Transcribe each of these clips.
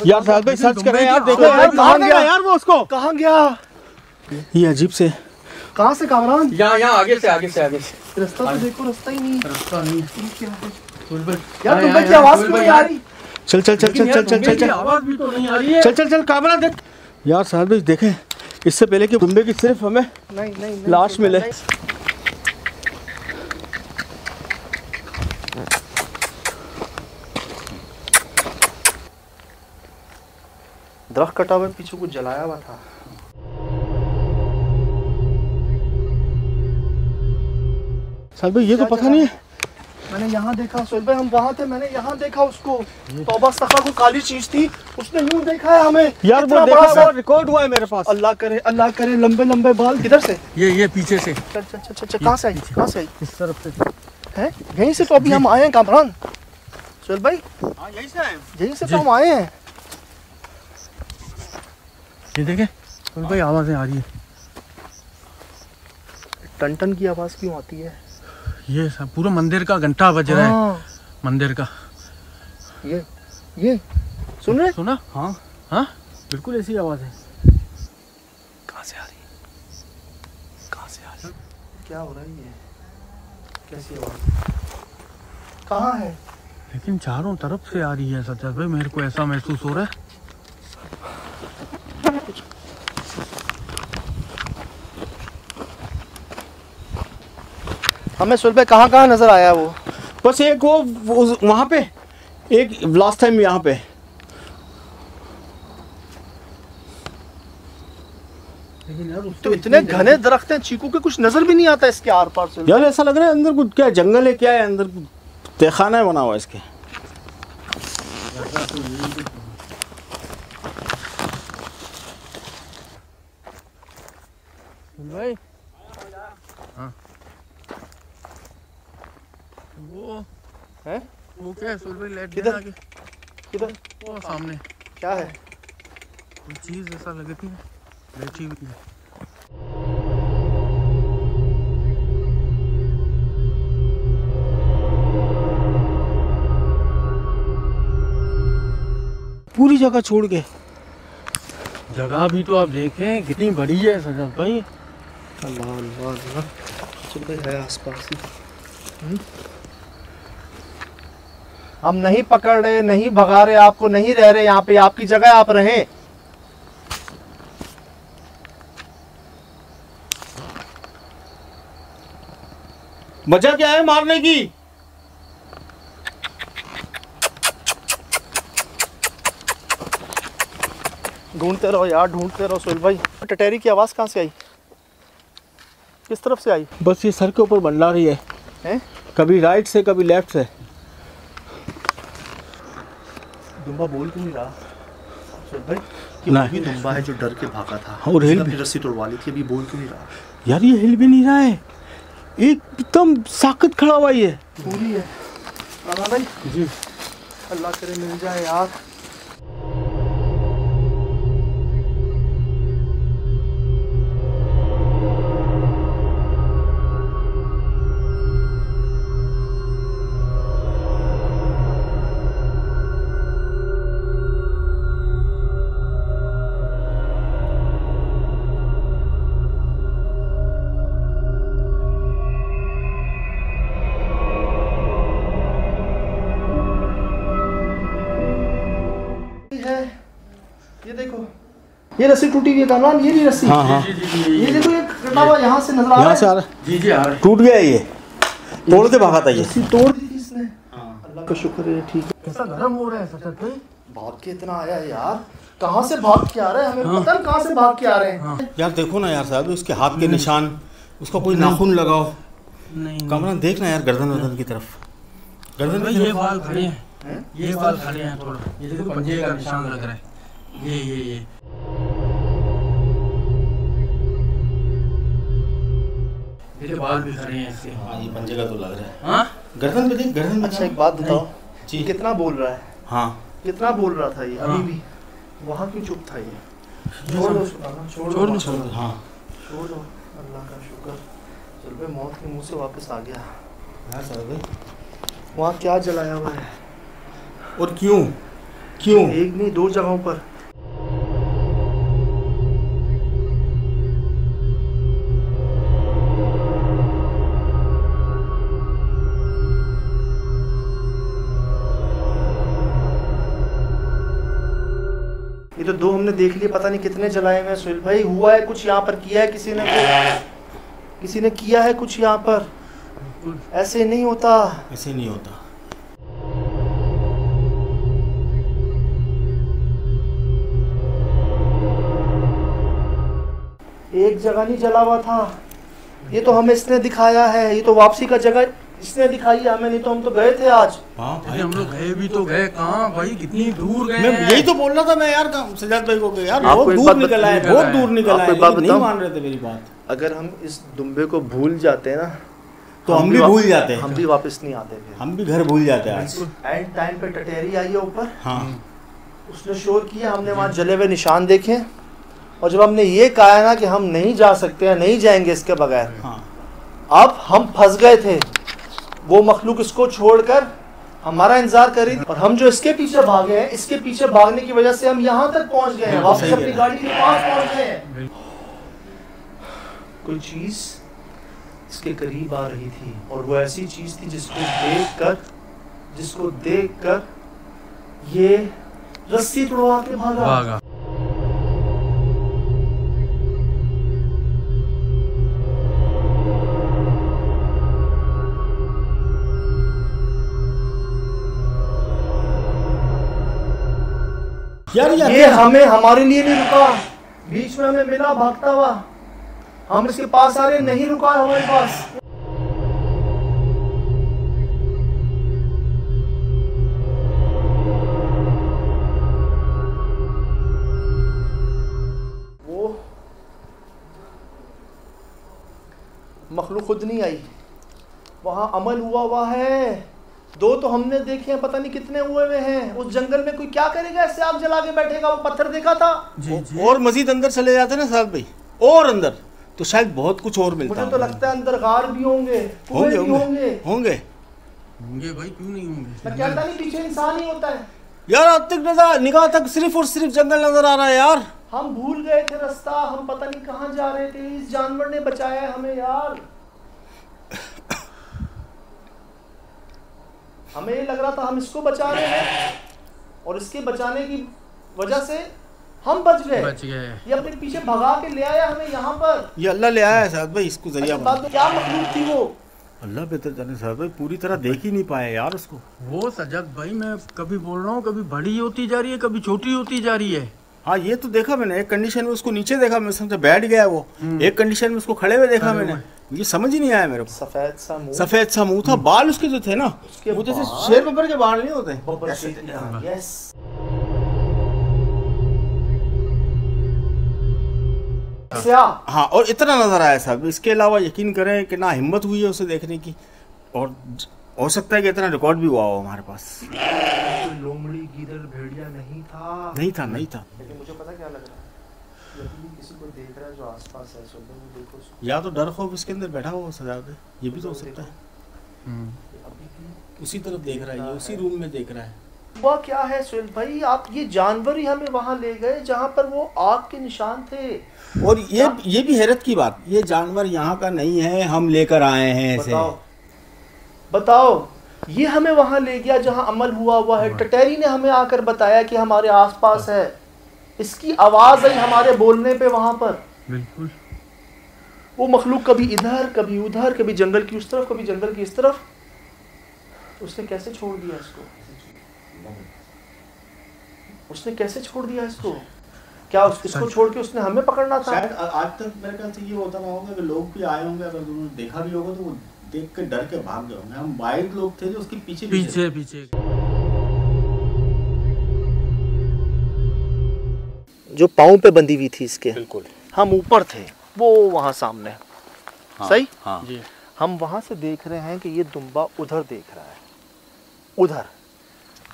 यार साहब भाई सर्च कर रहे हैं यार, देखो यार कहाँ गया यार वो, उसको कहाँ गया? ये अजीब से कहाँ से कामरान? यहाँ आगे से रास्ता तो देखो, रास्ता ही नहीं। रास्ता नहीं क्या है यार? दुम्बे की आवाज क्यों नहीं आ रही? चल आवाज भी तो नहीं आ रही है। चल कामरान देख यार साहब भाई, देखें इससे पहले कि दुम्बे की सिर्फ हमें नहीं लाश मिले। दरख्त कटा हुआ, पीछे कुछ जलाया हुआ था। साहब भाई ये तो पता नहीं है। मैंने यहाँ देखा सोहेल भाई, हम वहाँ थे, मैंने यहाँ देखा उसको। तौबा अस्तगफुर, कोई काली चीज थी, उसने यूं देखा है हमें यार। वो देखा, वो रिकॉर्ड हुआ है मेरे पास। अल्लाह करे लंबे लंबे बाल। किधर से? ये पीछे से। चल कहाँ से आई? इस तरफ से है यहीं से तो अभी हम आए हैं कामरान। सोहेल भाई यहीं से आए, यहीं से तो हम आए हैं। ये देखे सोहेल भाई, आवाजें आ रही है। टन की आवाज क्यों आती है? ये सब पूरा मंदिर का घंटा बज रहा है। मंदिर का ये सुन रहे? सुना? हाँ बिल्कुल ऐसी आवाज है। कहाँ से आ रही? क्या हो रहा है? ये कैसी आवाज? कहाँ है? लेकिन चारों तरफ से आ रही है सज्जाद भाई, मेरे को ऐसा महसूस हो रहा है। हमें सोहेल भाई कहाँ नजर आया वो? बस एक वो वहाँ पे, एक लास्ट टाइम यहाँ पे। लेकिन यार तो इतने घने दरख्त हैं, चीकू के कुछ नजर भी नहीं आता इसके आर पार से। यार ऐसा लग रहा है अंदर कुछ, क्या जंगल है, क्या है अंदर, तहखाना है बना हुआ इसके। भाई हाँ, वो है? वो क्या है सोहेल भाई? लाइट किधर? आगे, किधर? वो सामने क्या है? कोई चीज ऐसा लगती है बैठी हुई है। पूरी जगह छोड़ के। जगह भी तो आप देखें कितनी बड़ी है सज्जाद भाई। अल्लाह चल भाई है आसपास ही। हम नहीं पकड़ रहे, नहीं भगा रहे आपको, नहीं रह रहे यहाँ पे, आपकी जगह आप रहें। वजह क्या है मारने की? ढूंढते रहो यार, ढूंढते रहो सोहेल भाई। टटेरी की आवाज कहाँ से आई? किस तरफ से आई? बस ये सर के ऊपर मंडरा रही है, कभी राइट से कभी लेफ्ट से। दुम्बा बोल क्यों नहीं रहा सोहेल भाई? ये दुम्बा है जो डर के भागा था और हिल अपनी रस्सी तोड़वा ली थी, अभी बोल क्यों नहीं रहा? यार ये हिल भी नहीं रहा है, एकदम साकत खड़ा हुआ ये। पूरी है राना भाई जी। अल्लाह करे मिल जाए यार। ये देखो, ये रस्सी टूटी हुई है कामरान, ये भी रस्सी। हाँ। ये देखो, ये कटा हुआ यहाँ से नजर आ रहा है। यहाँ से आ रहा है। जी आ रहा है। टूट गया ये, तोड़ के भागा था ये। रस्सी तोड़ दी थी इसने। अल्लाह का शुक्र है ठीक है। कैसा गर्म हो रहा है सज्जाद भाई? भाग के इतना आया है यार, कहाँ से भाग के आ रहा है, हमें पता नहीं कहाँ से भाग के आ रहे हैं। यार देखो ना यार साहब, उसके हाथ के निशान, उसका कोई नाखून लगाओ। नहीं कामरान देखना यार गर्दन की तरफ, गर्दन भाई ये बाल खड़े हैं, ये बाल खड़े हैं थोड़ा, ये देखो पंजे का निशान लग रहा है। ये मेरे बाल भी खड़े हैं इसके। हाँ ये पंजे का तो लग रहा है। हाँ गर्दन पे देख, गर्दन पे। अच्छा एक बात बताओ जी, कितना बोल रहा है? हाँ कितना बोल रहा था ये अभी भी? वहाँ क्यों चुप था ये? छोड़ दो सुनाना, छोड़ दो। हाँ छोड़ दो। अल्लाह का शुक्र, चल भाई मौत के मुंह से वापस आ गया। हाँ सर भाई। वहाँ क्या जलाया हुआ है? और क्यों क्यों? एक नहीं 2 जगहों पर। ये तो 2 हमने देख लिए, पता नहीं कितने जलाए हुए हैं सुहेल भाई। हुआ है कुछ यहाँ पर, किया है किसी ने किया है कुछ यहाँ पर। ऐसे नहीं होता, ऐसे नहीं होता। एक जगह नहीं जला हुआ था, ये तो हमें इसने दिखाया है। ये तो वापसी का जगह इसने दिखाई है हमें, नहीं तो हम तो गए थे आज। हाँ भाई हम लोग गए भी तो गए कहाँ भाई, कितनी दूर गए। मैं यही तो बोल रहा था मैं यार, सजाद भाई को कि यार बहुत दूर निकला है, बहुत दूर निकला है, लेकिन नहीं मान रहे थे मेरी बात। अगर हम इस दुम्बे को भूल जाते हैं ना तो हम भी भूल जाते हैं, हम भी वापस नहीं आते फिर। हम भी घर भूल जाते हैं आज। एंड टाइम पे टटेरी आई है ऊपर। हाँ उसने शोर किया, हमने वहाँ जले हुए निशान देखे, और जब हमने ये कहा ना कि हम नहीं जा सकते हैं, नहीं जाएंगे इसके बगैर, हाँ। अब हम फंस गए थे। वो मखलूक इसको छोड़कर हमारा इंतजार कर रही थी, और हम जो इसके पीछे भागे हैं, इसके पीछे भागने की वजह से हम यहाँ तक पहुँच गए हैं, वापस अपनी गाड़ी के पास पहुँच गए हैं। कोई चीज इसके करीब आ रही थी, और वो ऐसी चीज थी जिसको देखकर ये रस्सी तोड़वा के भागा। यार ये हमें हमारे लिए नहीं रुका, बीच में हमें मिला भागता हुआ। हम इसके पास आ रहे, नहीं रुका हमारे पास। वो मखलूक खुद नहीं आई, वहां अमल हुआ है। 2 तो हमने देखे हैं, पता नहीं कितने हुए हुए हैं। उस जंगल में कोई क्या करेगा, ऐसे आग जला के बैठेगा। वो पत्थर देखा था। और मजीद अंदर चले जाते ना साहब भाई, और अंदर तो शायद बहुत कुछ और मिलता। मुझे तो लगता है अंदर गार भी होंगे, कुएं भी होंगे। होंगे भाई, क्यों नहीं होंगे। मैं कहता नहीं पीछे इंसान ही होता है यार। अब तक निगाह तक सिर्फ और सिर्फ जंगल नजर आ रहा है यार। हम भूल गए थे रास्ता, हम पता नहीं कहाँ जा रहे थे। इस जानवर ने बचाया है हमें यार। हमें ये लग रहा था हम इसको बचा रहे हैं, और इसके बचाने की वजह से हम बच गए। ये अपने पीछे भगा के ले आया हमें यहाँ पर। ये अल्लाह ले आया है साहब भाई, इसको जरिया बना। क्या मखलूक थी वो? अल्लाह बेहतर जाने साहब भाई, पूरी तरह देख ही नहीं पाए यार उसको। वो सजग भाई, मैं कभी बोल रहा हूँ, कभी बड़ी होती जा रही है, कभी छोटी होती जा रही है। हाँ ये तो देखा मैंने, एक कंडीशन में उसको नीचे देखा, मैं समझा बैठ गया वो। एक कंडीशन में उसको खड़े हुए देखा मैंने, ये समझ ही नहीं आया मेरे को। सफेद सा मुंह था, बाल उसके जो थे ना, वो जैसे शेर बब्बर के बाल नहीं होते। हाँ, और इतना नजर आया साहब। इसके अलावा यकीन करें कि ना हिम्मत हुई है उसे देखने की, और हो सकता है कि इतना रिकॉर्ड भी हुआ हो हमारे पास। लोमड़ी गीदड़ भेड़िया नहीं था। लेकिन मुझे पता क्या लग रहा है, यदि किसी को देख रहा है जो आसपास है, देखो या तो डर खौफ इसके अंदर बैठा हुआ सजाद, ये भी तो हो सकता है। उसी तरफ देख रहा है, ये उसी रूम में देख रहा है। हुआ क्या है सुहेल भाई, आप ये जानवर ही हमें वहां ले गए जहां पर वो आग के निशान थे। और ये भी हैरत की बात, ये जानवर यहाँ का नहीं है, हम लेकर आए हैं ऐसे। बताओ, ये हमें वहां ले गया जहां अमल हुआ है। टटेरी ने हमें आकर बताया कि हमारे आसपास है। इसकी आवाज आई हमारे बोलने पे वहां पर। बिल्कुल। वो मखलूक कभी इधर, कभी उधर, कभी जंगल की उस तरफ, कभी जंगल की इस तरफ। उसने कैसे छोड़ दिया इसको? क्या इसको छोड़ के उसने हमें पकड़ना था? शायद आज तक मेरे ख्याल से ये होता रहा होगा कि लोग भी आए होंगे, अगर उन्होंने देखा भी होगा तो वो देख के डर के भाग गए होंगे। हम वाइल्ड लोग थे जो उसके पीछे जो पाँव पे बंधी हुई थी इसके। बिल्कुल। हम ऊपर थे, वो वहाँ सामने। हाँ, सही? हाँ। जी। हम वहाँ से देख रहे हैं कि ये दुम्बा उधर देख रहा है,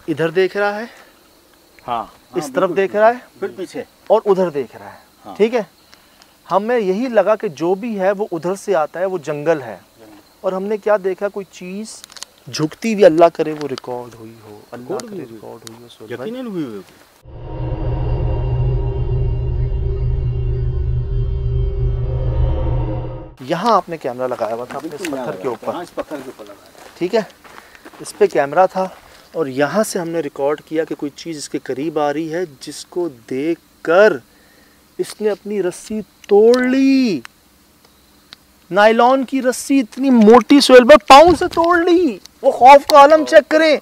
इधर देख रहा है, हाँ, इस तरफ देख रहा है, फिर पीछे, और उधर देख रहा है। हाँ। ठीक है, हमें यही लगा कि जो भी है वो उधर से आता है, वो जंगल है। और हमने क्या देखा, कोई चीज़ झुकती हुई, अल्लाह करे वो रिकॉर्ड हुई हो, अल्लाह करे रिकॉर्ड हुई हो सोहेल भाई। यकीनन हुई हुई। यहाँ आपने कैमरा लगाया हुआ था अपने इस पत्थर के ऊपर, इस पत्थर के ऊपर लगाया, ठीक है, इस पे कैमरा था और यहाँ से हमने रिकॉर्ड किया कि कोई चीज़ इसके करीब आ रही है, जिसको देखकर इसने अपनी रस्सी तोड़ ली। नायलॉन की रस्सी इतनी मोटी सोहेल भाई, पाँव से तोड़ ली। वो खौफ का आलम चेक करें,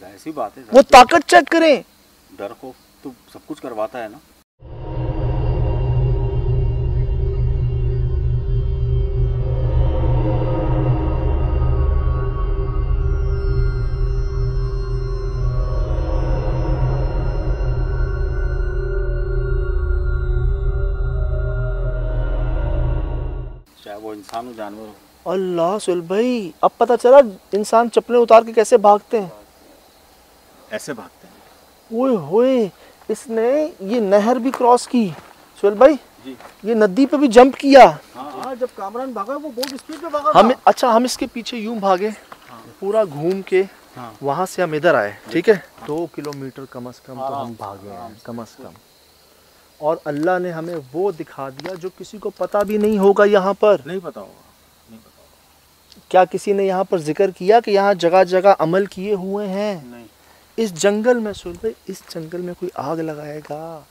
ऐसी बात है, वो ताकत चेक करें। डर खौफ तो सब कुछ करवाता है ना। चाहे वो इंसान हो जानवर हो। अल्लाह सोहेल भाई, अब पता चला इंसान चप्पलें उतार के कैसे भागते हैं। ऐसे भागते हैं। ओए होए, इसने ये नहर भी क्रॉस की सोहेल भाई जी। ये नदी पे भी जंप किया। हाँ, जब कामरान भागा वो बहुत स्पीड में भागा हम अच्छा, हम इसके पीछे यूं भागे, पूरा घूम के वहां से हम इधर आए, ठीक है। 2 किलोमीटर कम से कम तो हम भागे हैं, कम से कम। और अल्लाह ने हमें वो दिखा दिया जो किसी को पता भी नहीं होगा। यहाँ पर नहीं पता होगा, नहीं पता होगा। क्या किसी ने यहाँ पर जिक्र किया कि यहाँ जगह जगह अमल किए हुए हैं? नहीं। इस जंगल में सुन भाई, इस जंगल में कोई आग लगाएगा?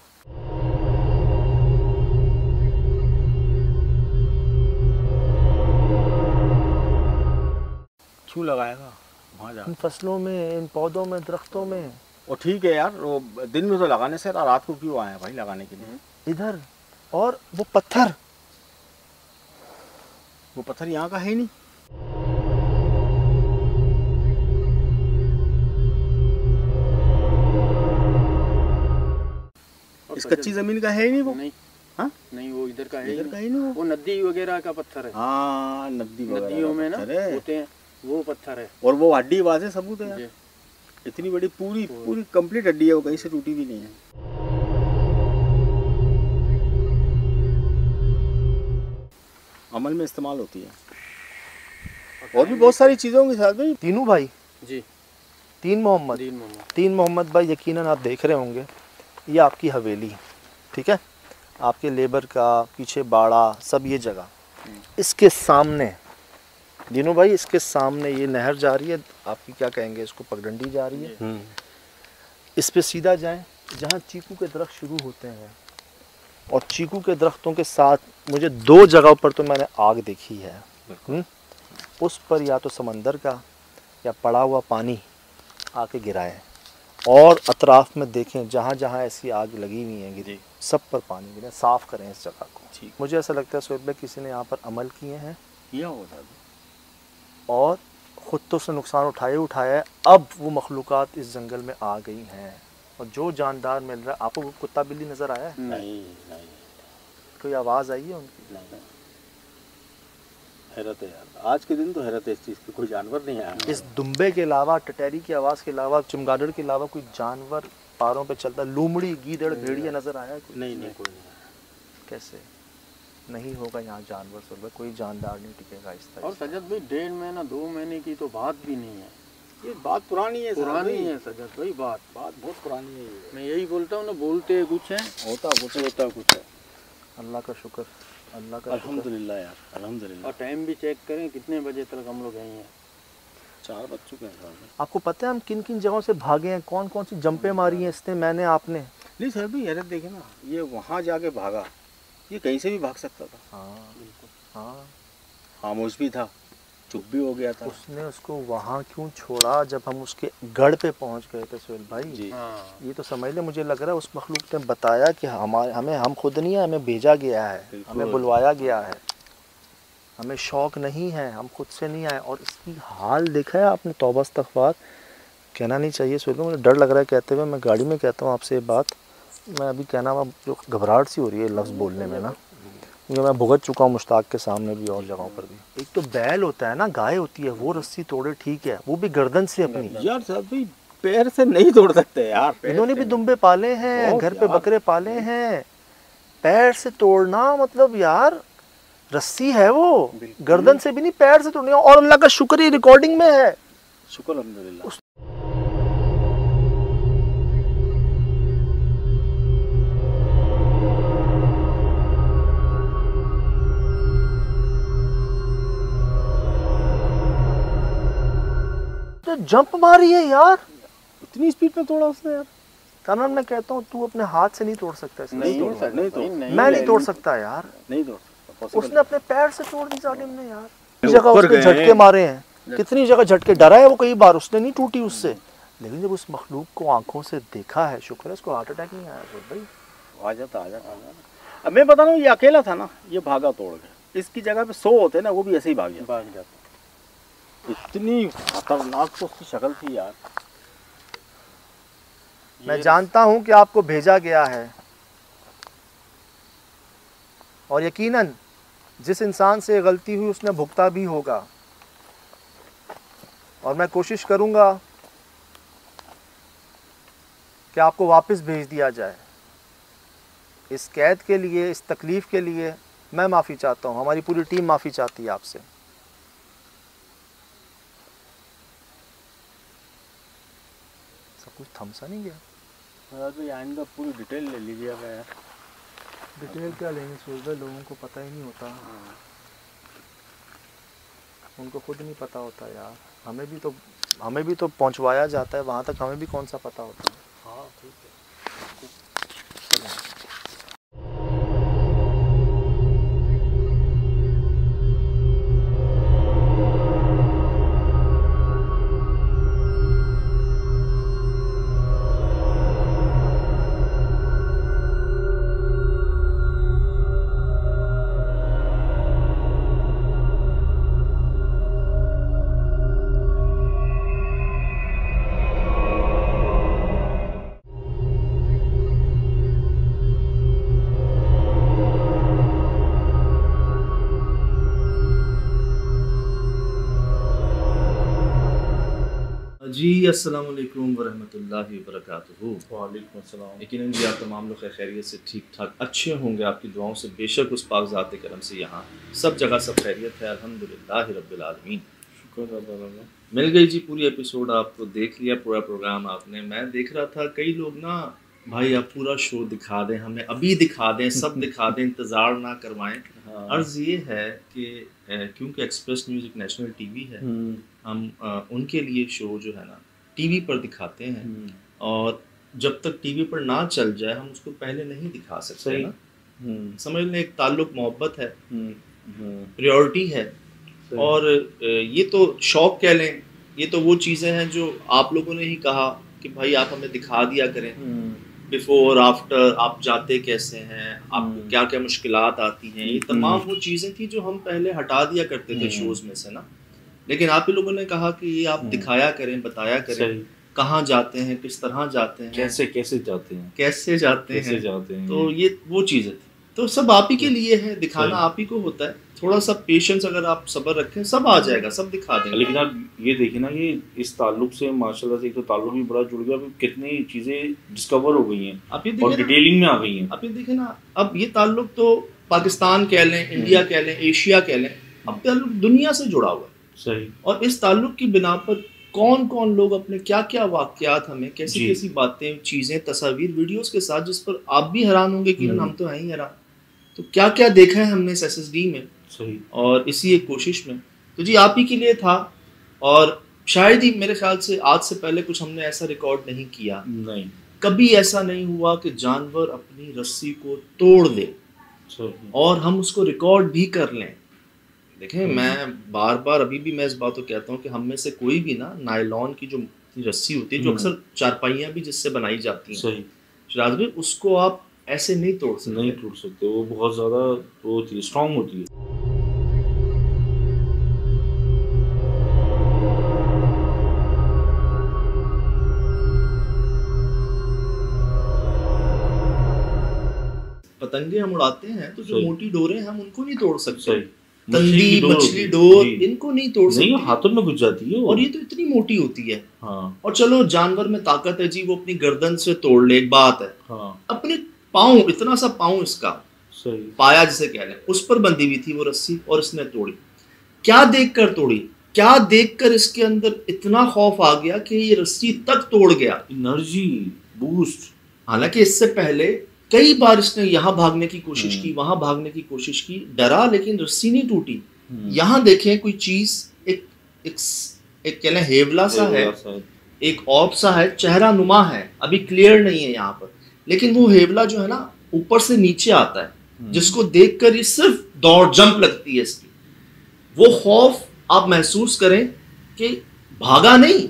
क्यों लगाएगा वहाँ जा? इन फसलों में, इन पौधों में, दरख्तों में। और ठीक है यार, वो दिन में तो लगाने से रात को क्यों आए भाई लगाने के लिए? इधर और वो पत्थर, वो पत्थर यहाँ का है ही नहीं। इस कच्ची जमीन का है ही नहीं वो। नहीं, हाँ? नहीं वो इधर का है, इधर का ही नहीं वो नदी वगैरह का पत्थर है। हाँ, नदियों में ना होते हैं वो पत्थर है। और वो हड्डी वाजे सबूत है यार। इतनी बड़ी पूरी कंप्लीट हड्डी है, वो कहीं से टूटी भी नहीं है। अमल में इस्तेमाल होती है। और भी बहुत सारी चीज़ों के साथ भाई। तीनों भाई जी, तीन मोहम्मद भाई, यकीनन आप देख रहे होंगे, ये आपकी हवेली, ठीक है, आपके लेबर का पीछे बाड़ा, सब ये जगह। इसके सामने दीनू भाई, इसके सामने ये नहर जा रही है, आपकी क्या कहेंगे इसको, पगडंडी जा रही है। इस पे सीधा जाएं, जहाँ चीकू के दरख्त शुरू होते हैं, और चीकू के दरख्तों के साथ मुझे 2 जगहों पर तो मैंने आग देखी है। उस पर या तो समंदर का या पड़ा हुआ पानी आके गिरा है, और अतराफ में देखें जहाँ जहाँ ऐसी आग लगी हुई है गिरी, सब पर पानी गिरा। साफ़ करें इस जगह को। मुझे ऐसा लगता है सोहेल भाई, किसी ने यहाँ पर अमल किए हैं, किया होता और ख़ुद तो उसने नुकसान उठाया है। अब वो मखलूक़ात इस जंगल में आ गई हैं, और जो जानदार मिल रहा है। आपको कुत्ता बिल्ली नज़र आया है? नहीं। कोई आवाज़ आई है उनकी? नहीं। हैरत है यार, आज के दिन तो हैरत है इस चीज़ की, कोई जानवर नहीं आया। इस दुम्बे के अलावा, टटैरी की आवाज़ के अलावा, चमगादड़ के अलावा कोई जानवर पारों पे चलता, लूमड़ी, गीदड़, भेड़िया नज़र आया? नहीं, कोई नहीं। कैसे नहीं होगा यहाँ जानवर? सुबह कोई जानदार नहीं टिकेगा इस तरह। और सजद भाई 1.5 महीना 2 महीने की तो बात भी नहीं है, ये बात पुरानी है सजद भाई, बात बहुत पुरानी है ये। मैं यही बोलता हूँ ना, बोलते कुछ है, होता कुछ है। अल्लाह का शुक्र, अल्लाह का अल्हम्दुलिल्लाह यार, अल्हम्दुलिल्लाह। और टाइम भी चेक करें, कितने बजे तक हम लोग यहीं हैं? 4 बज चुके हैं। आपको पता है हम किन किन जगहों से भागे हैं, कौन कौन सी जंपें मारी हैं इसने, मैंने, आपने? नहीं सर भी हैरत देखे ना, ये वहाँ जाके भागा, ये कहीं से भी भाग सकता था। हाँ बिल्कुल, हाँ, खामोश भी था, चुप भी हो गया था। उसने उसको वहाँ क्यों छोड़ा जब हम उसके गढ़ पे पहुँच गए थे सोहेल भाई जी। ये तो समझ ले, मुझे लग रहा है उस मखलूक ने बताया कि हम खुद नहीं है, हमें भेजा गया है, हमें बुलवाया गया है, हमें शौक़ नहीं है, हम खुद से नहीं आए। और इसकी हाल देखा है आपने? तौबा इस्तग़फ़ार, कहना नहीं चाहिए सोहेल भाई, मुझे डर लग रहा है कहते हुए। मैं गाड़ी में कहता हूँ आपसे ये बात, मैं अभी कहना हुआ जो घबराहट सी हो रही है लफ्ज़ बोलने में ना, क्योंकि मैं भुगत चुका हूँ मुश्ताक के सामने भी और जगहों पर भी। एक तो बैल होता है ना, गाय होती है, वो रस्सी तोड़े ठीक है, वो भी गर्दन से अपनी। यार साहब भी पैर से नहीं तोड़ सकते यार। इन्होंने भी दुम्बे पाले हैं, घर पे बकरे पाले हैं, पैर से तोड़ना मतलब यार रस्सी है वो, गर्दन से भी नहीं, पैर से तोड़नी। और अल्लाह का शुक्र ये रिकॉर्डिंग में है, शुक्र अल्हम्दुलिल्लाह। तो जंप मारी है यार, इतनी स्पीड में तोड़ा उसने यार। कानून मैं कहता हूँ तू अपने हाथ से नहीं तोड़ सकता इसको। नहीं तोड़ सकता, मैं नहीं तोड़ सकता यार, नहीं तोड़ सकता। उसने अपने पैर से तोड़ दी जालिम ने यार। कितनी जगह उसके झटके मारे हैं, कितनी जगह झटके, डरा है वो कई बार, उसने नहीं टूटी उससे, लेकिन जब उस मखलूक को आंखों से देखा है, शुक्र है उसको हार्ट अटैक नहीं आया। भाई आ जाता। अब मैं बता रहा हूँ, ये अकेला था ना, ये भागा तोड़ गया। इसकी जगह पे 100 होते ना, वो भी ऐसे ही भाग जाता। इतनी खतरनाक तो उसकी शक्ल थी यार। मैं जानता हूं कि आपको भेजा गया है, और यकीनन जिस इंसान से गलती हुई उसने भुगता भी होगा, और मैं कोशिश करूंगा कि आपको वापस भेज दिया जाए। इस कैद के लिए, इस तकलीफ़ के लिए मैं माफ़ी चाहता हूं, हमारी पूरी टीम माफ़ी चाहती है आपसे। सब कुछ थमसा नहीं गया। आइंदा पूरी डिटेल ले लीजिए। डिटेल क्या लेंगे सूरज, लोगों को पता ही नहीं होता, उनको खुद नहीं पता होता यार। हमें भी तो पहुंचवाया जाता है वहाँ तक, हमें भी कौन सा पता होता है। हाँ ठीक है। जी अस्सलाम वालेकुम वरहमतुल्लाहि वबरकातुहू। वालेकुम अस्सलाम। यकीनन जी आप तमाम लोग खैरियत से ठीक ठाक अच्छे होंगे, आपकी दुआओं से बेशक उस पाक ज़ात करम से यहाँ सब जगह सब खैरियत है, अल्हम्दुलिल्लाह रब्बिल आलमीन। शुक्र अल्लाह। मिल गई जी पूरी एपिसोड, आपको देख लिया पूरा प्रोग्राम आपने। मैं देख रहा था कई लोग ना, भाई आप पूरा शो दिखा दें हमें, अभी दिखा दें, सब दिखा दें, इंतज़ार ना करवाएं। अर्ज़ ये है कि क्योंकि एक्सप्रेस न्यूज़ एक नेशनल टीवी है, हम उनके लिए शो जो है ना टीवी पर दिखाते हैं, और जब तक टीवी पर ना चल जाए हम उसको पहले नहीं दिखा सकते ना। समझ लें एक ताल्लुक मोहब्बत है, प्रायोरिटी है, और ये तो शौक कह लें, ये तो वो चीज़ें हैं जो आप लोगों ने ही कहा कि भाई आप हमें दिखा दिया करें, बिफोर आफ्टर, आप जाते कैसे हैं, आपको क्या क्या मुश्किलात आती हैं, ये तमाम वो चीज़ें थी जो हम पहले हटा दिया करते थे शोज़ में से ना। लेकिन आप ही लोगों ने कहा कि ये आप दिखाया करें, बताया करें, कहाँ जाते हैं, किस तरह जाते हैं, कैसे जाते हैं, तो ये वो चीज़ें थी। तो सब आप ही के लिए है, दिखाना आप ही को होता है। थोड़ा सा पेशेंस अगर आप सब्र रखें, सब आ जाएगा, सब दिखा देंगे। लेकिन आप ये देखिए ना, ये इस ताल्लुक से माशाल्लाह से एक तो ताल्लुक भी बड़ा जुड़ गया, कितनी चीज़ें डिस्कवर हो गई हैं, आप ये और डिटेलिंग में आ गई हैं। आप ये देखें ना, अब ये ताल्लुक तो पाकिस्तान कह लें, इंडिया कह लें, एशिया कह लें, अब ताल्लुक दुनिया से जुड़ा हुआ है। सही। और इस ताल्लुक की बिना पर कौन कौन लोग अपने क्या क्या वाक़यात, हमें कैसी कैसी बातें, चीज़ें, तस्वीर, वीडियोस के साथ, जिस पर आप भी हैरान होंगे कि हम तो हैं ही हैरान, तो क्या क्या देखा है हमने इस SSD में। सही। और इसी एक कोशिश में तो जी आप ही के लिए था, और शायद ही मेरे ख्याल से आज से पहले कुछ हमने ऐसा रिकॉर्ड नहीं किया, नहीं कभी ऐसा नहीं हुआ कि जानवर अपनी रस्सी को तोड़ दे और हम उसको रिकॉर्ड भी कर लें। देखें, मैं बार बार अभी भी मैं इस बात को कहता हूँ कि हम में से कोई भी ना, नायलॉन की जो रस्सी होती है, जो अक्सर चारपाइयाँ भी जिससे बनाई जाती हैं, सही शिराज भाई, उसको आप ऐसे नहीं तोड़ सकते, वो बहुत ज़्यादा वो होती है, स्ट्रॉन्ग होती है। पतंगे हम उड़ाते हैं तो जो मोटी डोरें हम उनको नहीं तोड़ सकते, तंदी, मछली डोर, इनको नहीं तोड़ सकते, नहीं, हाथों में घुस जाती है, और ये तो इतनी मोटी होती है। हाँ। और चलो जानवर में ताकत है जी, वो अपनी गर्दन से तोड़ ले, एक बात है। हाँ। अपने पाँव, इतना सा पाँव इसका, सही। पाया जिसे कह लें, उस पर बंधी हुई थी वो रस्सी और इसने तोड़ी। क्या देखकर तोड़ी, क्या देखकर इसके अंदर इतना खौफ आ गया कि ये रस्सी तक तोड़ गया। Energy boost. हालांकि इससे पहले कई बार इसने यहाँ भागने की कोशिश की, वहां भागने की कोशिश की, डरा लेकिन रस्सी नहीं टूटी। यहाँ देखें कोई चीज एक एक एक कह लें हेवला सा है, एक ऑप सा है, चेहरा नुमा है, अभी क्लियर नहीं है यहाँ पर, लेकिन वो हेवला जो है ना ऊपर से नीचे आता है, जिसको देखकर ये सिर्फ दौड़ जंप लगती है इसकी। वो खौफ आप महसूस करें कि भागा नहीं,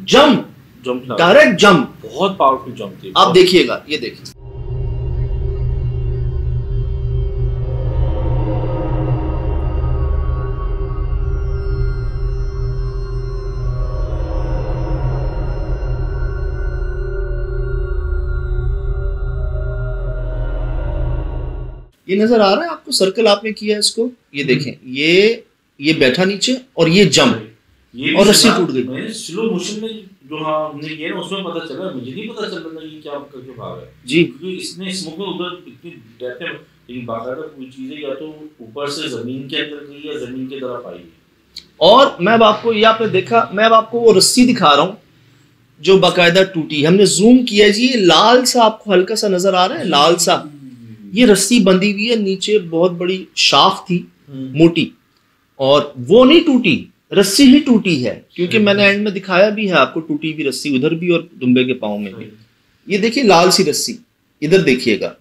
जंप डायरेक्ट जंप, बहुत पावरफुल जंप थी। आप देखिएगा, ये देखिए ये नजर आ रहा है आपको, सर्कल आपने किया है इसको, ये देखें, ये बैठा नीचे और ये जंप, ये और रस्सी टूट गई। मैंने स्लो मोशन में जो हाँ हमने किया ना उसमें पता चला, मुझे नहीं पता चल रहा था कि क्या करके भाग है जी, क्योंकि इसने स्मोक में उधर इतनी डेप्थ है, लेकिन बाकायदा कोई चीजें या तो ऊपर से जमीन के अंदर गई या जमीन की तरफ आई। और मैं अब आपको ये आपने देखा, मैं अब आपको वो रस्सी दिखा रहा हूँ जो बाकायदा टूटी, हमने जूम किया जी, ये लाल सा आपको हल्का सा नजर आ रहा है, लाल सा, ये रस्सी बंधी हुई है, नीचे बहुत बड़ी शाफ थी मोटी, और वो नहीं टूटी, रस्सी ही टूटी है, क्योंकि मैंने एंड में दिखाया भी है आपको टूटी हुई रस्सी उधर भी और दुम्बे के पाँव में भी। ये देखिए लाल सी रस्सी, इधर देखिएगा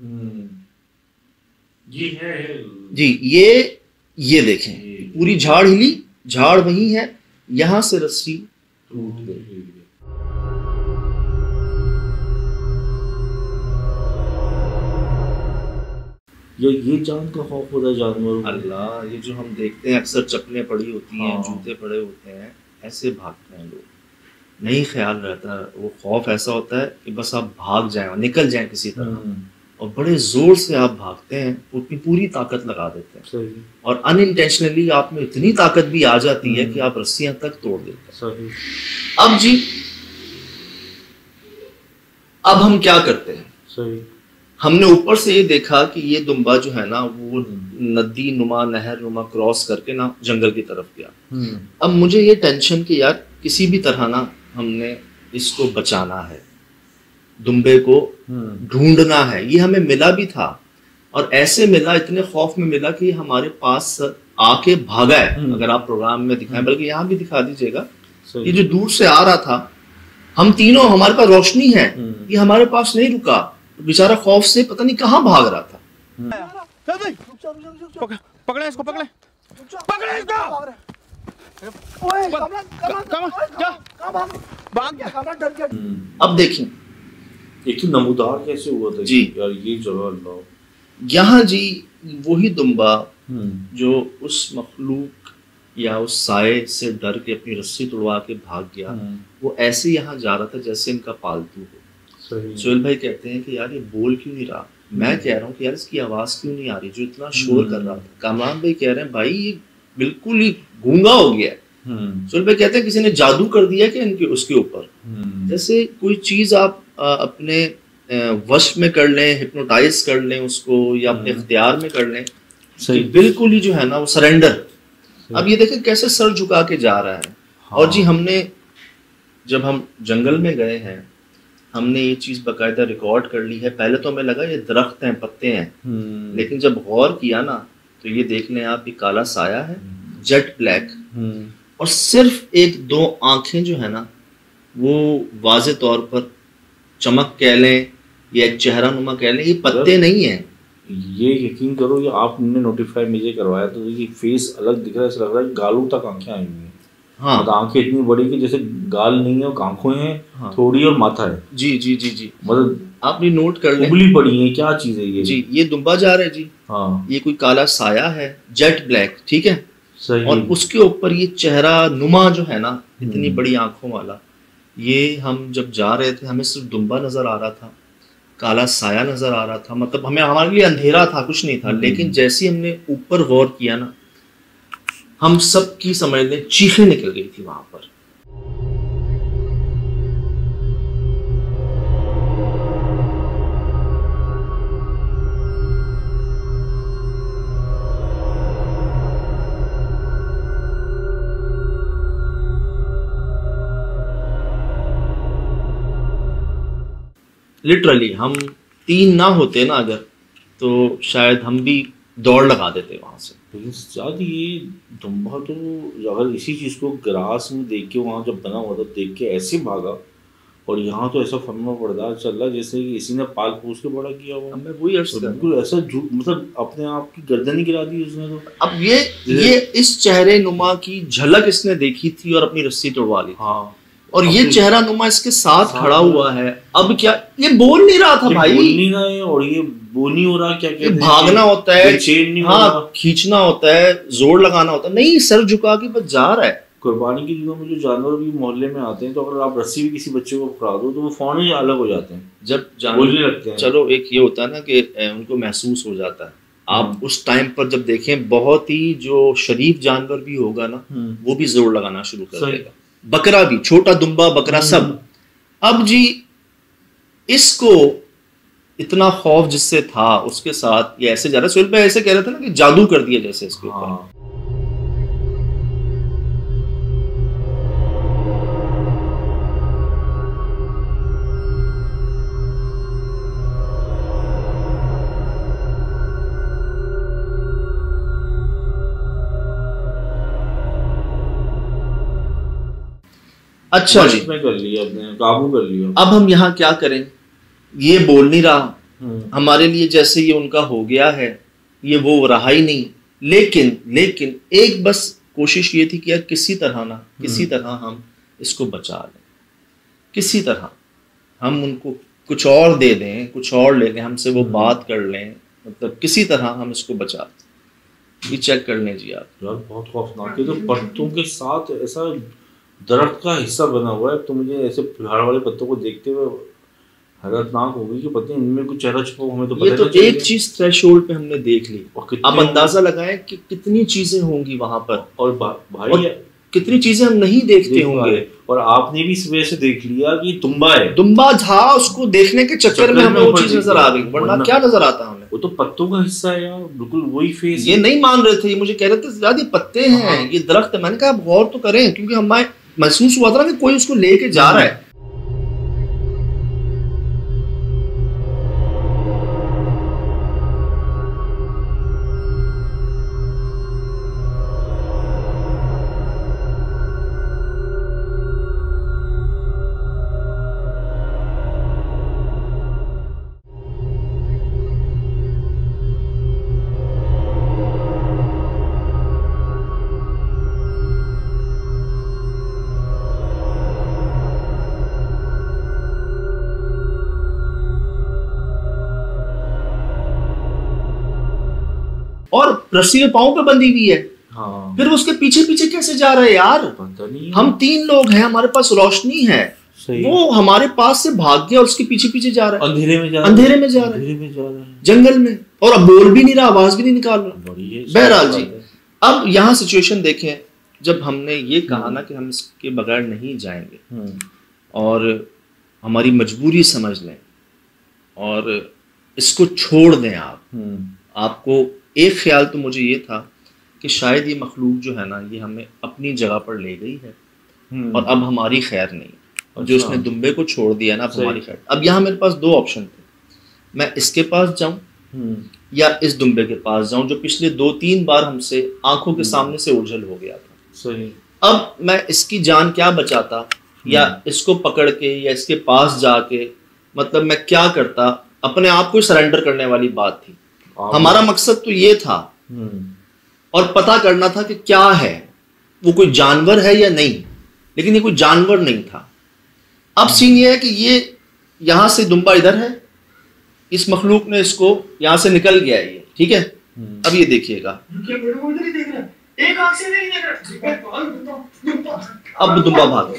ये है जी, ये देखें पूरी झाड़ हिली, झाड़ वही है, यहां से रस्सी टूट गई। ये जान का खौफ होता है जानवरों को। अल्लाह, ये जो हम देखते हैं अक्सर चप्पलें पड़ी होती हैं, हाँ। जूते पड़े होते हैं, ऐसे भागते हैं लोग, नहीं ख्याल रहता, वो खौफ ऐसा होता है कि बस आप भाग जाएं, निकल जाएं किसी तरह, और बड़े जोर से आप भागते हैं, अपनी पूरी ताकत लगा देते हैं, सही। और अनइंटेंशनली आप में इतनी ताकत भी आ जाती है कि आप रस्सियां तक तोड़ देते हैं। सही। अब जी, अब हम क्या करते हैं, सही। हमने ऊपर से ये देखा कि ये दुम्बा जो है ना वो नदी नुमा, नहर नुमा क्रॉस करके ना जंगल की तरफ गया। अब मुझे ये टेंशन कि यार किसी भी तरह ना हमने इसको बचाना है, दुम्बे को ढूंढना है। ये हमें मिला भी था, और ऐसे मिला, इतने खौफ में मिला कि हमारे पास आके भागा है। अगर आप प्रोग्राम में दिखाएं, बल्कि यहाँ भी दिखा दीजिएगा, ये जो दूर से आ रहा था, हम तीनों, हमारे पास रोशनी है, ये हमारे पास नहीं रुका, बेचारा खौफ से पता नहीं कहाँ भाग रहा था। पकड़े इसको, पकड़े इसको, भाग गया। अब देखिए एक तो नमूदार कैसे हुआ था जी यार, ये जगह अल्लाह। यहाँ जी वही दुम्बा जो उस मखलूक या उस साये से डर के अपनी रस्सी तोड़वा के भाग गया, वो ऐसे यहाँ जा रहा था जैसे इनका पालतू हो। सोहेल भाई कहते हैं कि यार ये बोल क्यों नहीं रहा, मैं कह रहा हूँ कि यार इसकी आवाज क्यों नहीं आ रही जो इतना शोर कर रहा था। कामरान भाई कह रहे हैं भाई ये बिल्कुल ही गूंगा हो गया है। सोहेल भाई कहते हैं किसी ने जादू कर दिया कि इनके उसके ऊपर, जैसे कोई चीज आप अपने वश में कर लें, हिप्नोटाइज कर लें उसको, या अपने इख्तियार में कर लें, बिल्कुल ही जो है ना वो सरेंडर। अब ये देखें कैसे सर झुका के जा रहा है। और जी हमने, जब हम जंगल में गए हैं, हमने ये चीज बाकायदा रिकॉर्ड कर ली है। पहले तो हमें लगा ये दरख्त हैं, पत्ते हैं, लेकिन जब गौर किया ना तो ये देख लें आप, ये काला साया है, जेट ब्लैक, और सिर्फ एक दो आंखें जो है ना वो वाज़े तौर पर चमक कह लें या एक चेहरा नुमा कह लें, ये पत्ते नहीं है। ये यकीन करो, ये आपने नोटिफाई मुझे करवाया तो ये फेस अलग दिख रहा है, ऐसा लग रहा है गालों तक आंखें आई हुई हैं। हाँ, मतलब आंखें इतनी बड़ी कि जैसे गाल नहीं है, आंखें हैं हाँ, थोड़ी और माथा है। जी जी जी जी, मतलब आपने नोट कर लें, उंगली पड़ी है, क्या चीज है ये जी। ये दुम्बा जा रहा है जी। हाँ, ये कोई काला साया है, जेट ब्लैक, ठीक है, सही। और उसके ऊपर ये चेहरा नुमा जो है ना, इतनी बड़ी आंखों वाला, ये हम जब जा रहे थे हमें सिर्फ दुम्बा नजर आ रहा था, काला साया नजर आ रहा था, मतलब हमें, हमारे लिए अंधेरा था, कुछ नहीं था। लेकिन जैसे हमने ऊपर गौर किया ना, हम सब की समझ लें चीखें निकल गई थी वहां पर। लिटरली हम 3 ना होते ना अगर, तो शायद हम भी दौड़ लगा देते वहां से। लेकिन शायद ये दुम्बा तो अगर इसी चीज़ को ग्रास में देख के वहाँ जब बना हुआ था देख के ऐसे भागा, और यहाँ तो ऐसा फर्मा बरदार चल रहा है जैसे कि इसी ने पाल पोस के बड़ा किया हुआ। मैं वही अर्ज कर रहा हूं। बिल्कुल ऐसा मतलब अपने आप की गर्दन ही गिरा दी उसने तो। अब ये इस चेहरे नुमा की झलक इसने देखी थी और अपनी रस्सी तोड़वा ली। हाँ, और ये चेहरा नुमा इसके साथ खड़ा हुआ है। अब क्या ये बोल नहीं रहा था भाई, बोल नहीं रहा है, और ये बोल नहीं हो रहा, क्या ये भागना होता है, बेचैन नहीं हो रहा, हाँ खींचना होता है, जोर लगाना होता है, नहीं सर झुका के बस जा रहा है। कुर्बानी के दिनों में जो जानवर भी मोहल्ले में आते हैं तो अगर आप रस्सी भी किसी बच्चे को पकड़ा दो तो वो फौरन ही अलग हो जाते हैं, जब बोलने लगते हैं। चलो एक ये होता है ना कि उनको महसूस हो जाता है। आप उस टाइम पर जब देखें बहुत ही जो शरीफ जानवर भी होगा ना वो भी जोर लगाना शुरू कर देगा, बकरा भी, छोटा दुम्बा बकरा सब। अब जी इसको इतना खौफ जिससे था उसके साथ ये ऐसे जा रहा है। सुहेल भाई ऐसे कह रहे थे ना कि जादू कर दिया जैसे इसके ऊपर। अच्छा जी, कर लिया अपने काबू कर लिया। अब हम यहाँ क्या करें, ये बोल नहीं रहा, हमारे लिए जैसे ये उनका हो गया है, ये वो रहा ही नहीं। लेकिन एक बस कोशिश ये थी कि यार किसी तरह हम इसको बचा लें, किसी तरह हम उनको कुछ और दे दें, कुछ और ले लें, हमसे वो बात कर लें, मतलब किसी तरह हम इसको बचा लें। ये चेक कर लें जी आप। यार बहुत खौफनाक है, तो पत्तों के साथ ऐसा दरख्त का हिस्सा बना हुआ है, तो मुझे ऐसे झाड़ वाले पत्तों को देखते हुए हैरतनाक हो गई कि पता नहीं इनमें कुछ चेहरा छुपा, हमें तो पता ये तो एक चीज थ्रेशोल्ड पे हमने देख ली। अब अंदाजा लगाएं कि कितनी चीजें होंगी वहां पर, और भाई और कितनी चीजें हम नहीं देखते होंगे। और आपने भी इस वजह से देख लिया कि दुम्बा है, दुम्बा था, उसको देखने के चक्कर में हमें वो चीज नजर आ गई, वरना क्या नजर आता हमें। वो तो पत्तों का हिस्सा है यार, बिल्कुल वही फेस। ये नहीं मान रहे थे, ये मुझे कह रहे थे यार ये पत्ते हैं, ये दरख्त है। मैंने कहा गौर तो करें, क्योंकि हमें महसूस हुआ था ना कि कोई उसको लेके जा रहा है। और रस्सी में पाँव पे बंधी हुई है। हाँ। फिर उसके पीछे पीछे कैसे जा रहे हैं यार, पता नहीं। हम 3 लोग हैं, हमारे पास रोशनी है, वो हमारे पास से भाग गया और उसके पीछे पीछे जा रहा है, अंधेरे में जा रहा है, जंगल में, और अब बोल भी नहीं रहा, आवाज भी नहीं निकाल रहा। बहरहाल जी, अब यहाँ सिचुएशन देखें, जब हमने ये कहा ना कि हम इसके बगैर नहीं जाएंगे और हमारी मजबूरी समझ लें और इसको छोड़ दें आपको एक ख्याल तो मुझे ये था कि शायद ये मखलूक जो है ना ये हमें अपनी जगह पर ले गई है और अब हमारी खैर नहीं, और जो उसने दुम्बे को छोड़ दिया ना अब हमारी खैर। अब यहाँ मेरे पास 2 ऑप्शन थे, मैं इसके पास जाऊं या इस दुम्बे के पास जाऊं जो पिछले 2-3 बार हमसे आंखों के सामने से ओझल हो गया था। सही। अब मैं इसकी जान क्या बचाता, या इसको पकड़ के या इसके पास जाके, मतलब मैं क्या करता, अपने आप को सरेंडर करने वाली बात थी। हमारा मकसद तो ये था और पता करना था कि क्या है, वो कोई जानवर है या नहीं, लेकिन ये कोई जानवर नहीं था। अब सीन ये है कि ये यहां से दुम्बा इधर है, इस मखलूक ने इसको यहां से निकल गया है ये, ठीक है। अब ये देखिएगा, अब दुम्बा भाग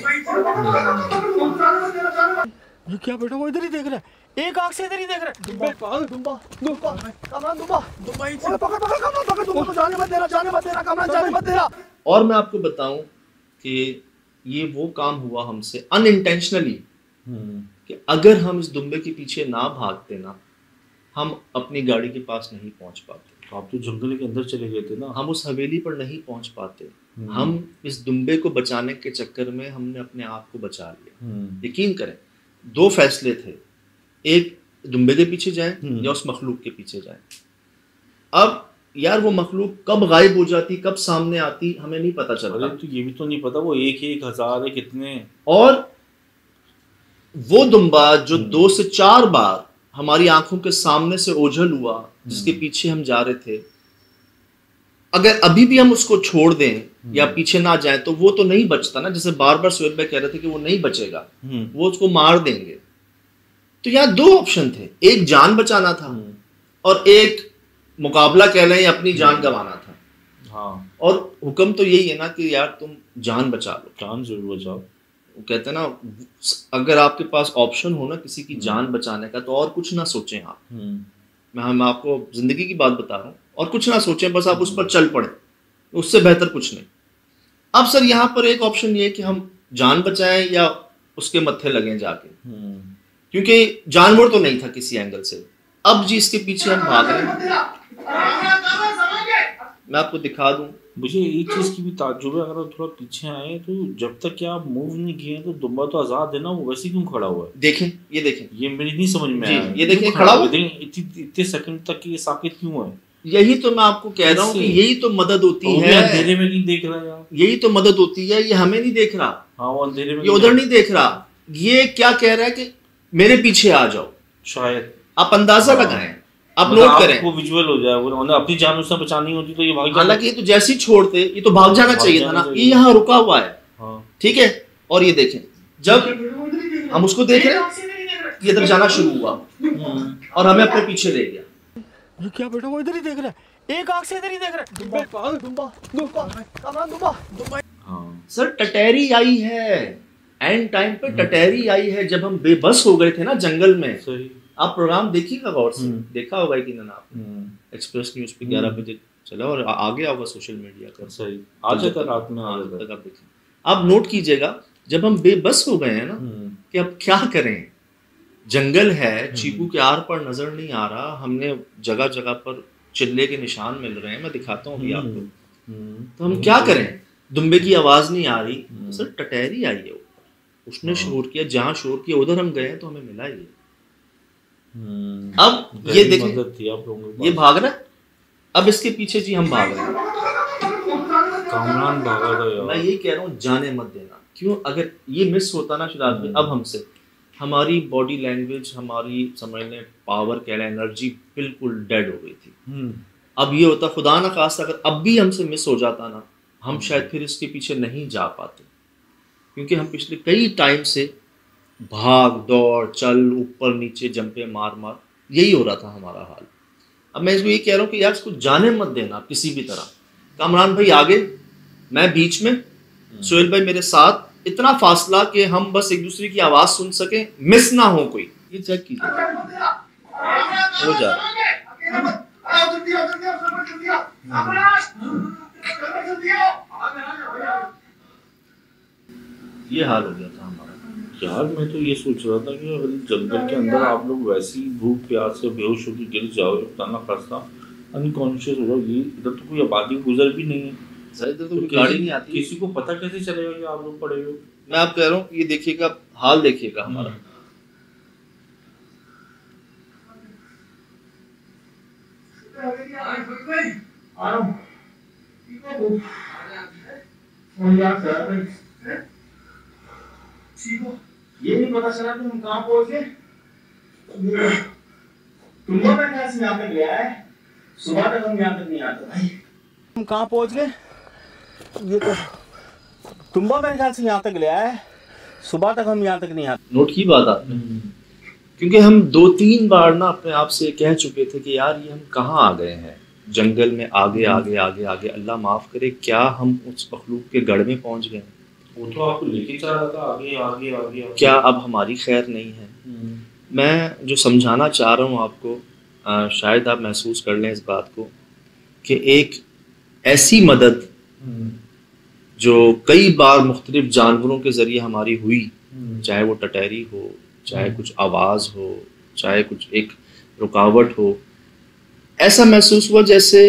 क्या बेटा वो इधर ही देख रहा है, एक आंख से इधर ही देख रहा है। दुम्बा कामरान, दुम्बा जाने मत देना कामरान, जाने मत देना। और मैं आपको बताऊं कि ये वो काम हुआ हमसे अनइंटेंशनली कि अगर हम इस दुम्बे के पीछे ना भागते ना, हम अपनी गाड़ी के पास नहीं पहुंच पाते। आप तो जंगल के अंदर चले गए थे ना, हम उस हवेली पर नहीं पहुंच पाते। हम इस दुम्बे को बचाने के चक्कर में हमने अपने आप को बचा लिया। यकीन करें 2 फैसले थे, एक दुम्बे के पीछे जाएं या उस मखलूक के पीछे जाएं। अब यार वो मखलूक कब गायब हो जाती, कब सामने आती, हमें नहीं पता चलता। तो ये भी तो नहीं पता वो 1,000 है कितने। और वो दुम्बा जो 2 से 4 बार हमारी आंखों के सामने से ओझल हुआ, जिसके पीछे हम जा रहे थे, अगर अभी भी हम उसको छोड़ दें या पीछे ना जाए तो वो तो नहीं बचता ना। जैसे बार बार सुहेल भाई कह रहे थे कि वो नहीं बचेगा, वो उसको मार देंगे। तो यहाँ 2 ऑप्शन थे, एक जान बचाना था और एक मुकाबला कह लें अपनी जान गंवाना था। हाँ। और हुक्म तो यही है ना कि यार तुम जान बचा लो, जान जरूर बचाओ। वो कहते हैं ना, अगर आपके पास ऑप्शन हो ना किसी की जान बचाने का तो और कुछ ना सोचें आप। मैं आपको जिंदगी की बात बता रहा हूँ, और कुछ ना सोचें, बस आप उस पर चल पड़े, उससे बेहतर कुछ नहीं। अब सर यहाँ पर एक ऑप्शन ये है कि हम जान बचाएं या उसके मत्थे लगें जाके, क्योंकि जानवर तो नहीं था किसी एंगल से। अब जी इसके पीछे हम भाग रहे हैं, मैं आपको दिखा दूं। मुझे एक चीज की भी ताज्जुब है, अगर आप थोड़ा पीछे आए तो जब तक कि आप मूव नहीं किए तो दुम्बा तो आजाद है ना, वो वैसे क्यों खड़ा हुआ है? देखें, ये देखें, ये मेरी नहीं समझ में आया। ये देखें खड़ा हुआ, इतने सेकंड तक ये साकित क्यों है? यही तो मैं आपको कह रहा हूँ कि यही तो मदद होती है। अंधेरे में नहीं देख रहा यार, यही तो मदद होती है। ये हमें नहीं देख रहा, हाँ वो अंधेरे में, ये उधर नहीं देख रहा। ये क्या कह रहा है कि मेरे पीछे आ जाओ। शायद आप अंदाजा लगाएं, आप नोट करें, वो विजुअल हो जाए। उन्होंने अपनी जान उससे बचानी होती तो ये भाग, हालांकि ये तो जैसे ही छोड़ते ये तो भाग जाना चाहिए था ना। ये यहाँ रुका हुआ है, ठीक है। और ये देखें, जब हम उसको देख रहे हैं ये तब जाना शुरू हुआ और हमें अपने पीछे ले गया। क्या बेटा, वो इधर ही देख रहा है, एक आंख से इधर ही देख रहा है। सर टटेरी आई है, एंड टाइम पे टटेरी आई है, जब हम बेबस हो गए थे ना जंगल में। सही। आप प्रोग्राम देखिएगा गौर से, देखा होगा कि ना आपने, एक्सप्रेस न्यूज पे 11 बजे चला और आगे होगा सोशल मीडिया का। सही, आज तक रात में आज तक आप देखें, आप नोट कीजिएगा, जब हम बेबस हो गए हैं ना कि अब क्या करें, जंगल है, चीकू के आर पर नजर नहीं आ रहा, हमने जगह जगह पर चिल्ले के निशान मिल रहे हैं, मैं दिखाता हूँ अभी आपको। तो हम क्या करें, दुम्बे की आवाज नहीं आ रही। तो सर टटेरी आई है, उसने शोर किया, जहाँ शोर किया उधर हम गए तो हमें मिला ये। अब ये देखें, ये भाग रहा है, अब इसके पीछे जी हम भाग रहे हैं। कामरान भागा था यार। मैं यही कह रहा हूँ, जाने मत देना। क्यों, अगर ये मिस होता ना शुरुआत में, अब हमसे हमारी बॉडी लैंग्वेज, हमारी समझ लें पावर कह लें, एनर्जी बिल्कुल डेड हो गई थी। अब ये होता, खुदा ना खास्ता अगर अब भी हमसे मिस हो जाता ना, हम शायद फिर इसके पीछे नहीं जा पाते, क्योंकि हम पिछले कई टाइम से भाग दौड़ चल, ऊपर नीचे जंपे मार मार, यही हो रहा था हमारा हाल। अब मैं इसको ये कह रहा हूँ कि यार इसको जाने मत देना किसी भी तरह। कामरान भाई आगे, मैं बीच में, सुहेल भाई मेरे साथ, इतना फासला कि हम बस एक दूसरे की आवाज सुन सके, मिस ना हो कोई। ये चेक कीजिए, हो जा ये हाल हो गया था हमारा। यार मैं तो ये सोच रहा था कि अगर जंगल के अंदर आप लोग वैसी भूख प्यास से बेहोश होकर गिर जाओ, ताना खास्ता अनकॉन्शियस हो जाओ, ये इधर तो कोई आबादी गुजर भी नहीं है, इधर तो गाड़ी नहीं आती, किसी को पता कैसे चलेगा कि आप लोग पड़े हो? मैं आप कह रहा हूँ, ये देखिएगा हाल, देखिएगा हमारा। ये नहीं पता चला कि हम कहाँ पहुंच गए। तुम्बा मेरे ख्याल से यहाँ तक गया है, सुबह तक हम यहाँ तक नहीं आते भाई। हम कहाँ पहुंच गए, ये तो तुम्बा मेरे ख्याल से यहाँ तक गया है, सुबह तक हम यहाँ तक नहीं आते। नोट की बात आपने, क्योंकि हम 2-3 बार ना अपने आप से कह चुके थे कि यार ये हम कहाँ आ गए हैं, जंगल में आगे आगे आगे आगे, अल्लाह माफ करे, क्या हम उस मखलूक के गढ़ में पहुंच गए। वो तो आपको लेके चल रहा था आगे आगे आगे, आगे। क्या अब हमारी खैर नहीं है? मैं जो समझाना चाह रहा हूँ आपको, शायद आप महसूस कर लें इस बात को, कि एक ऐसी मदद जो कई बार मुख्तलिफ जानवरों के ज़रिए हमारी हुई, चाहे वो टटेरी हो, चाहे कुछ आवाज़ हो, चाहे कुछ एक रुकावट हो, ऐसा महसूस हुआ जैसे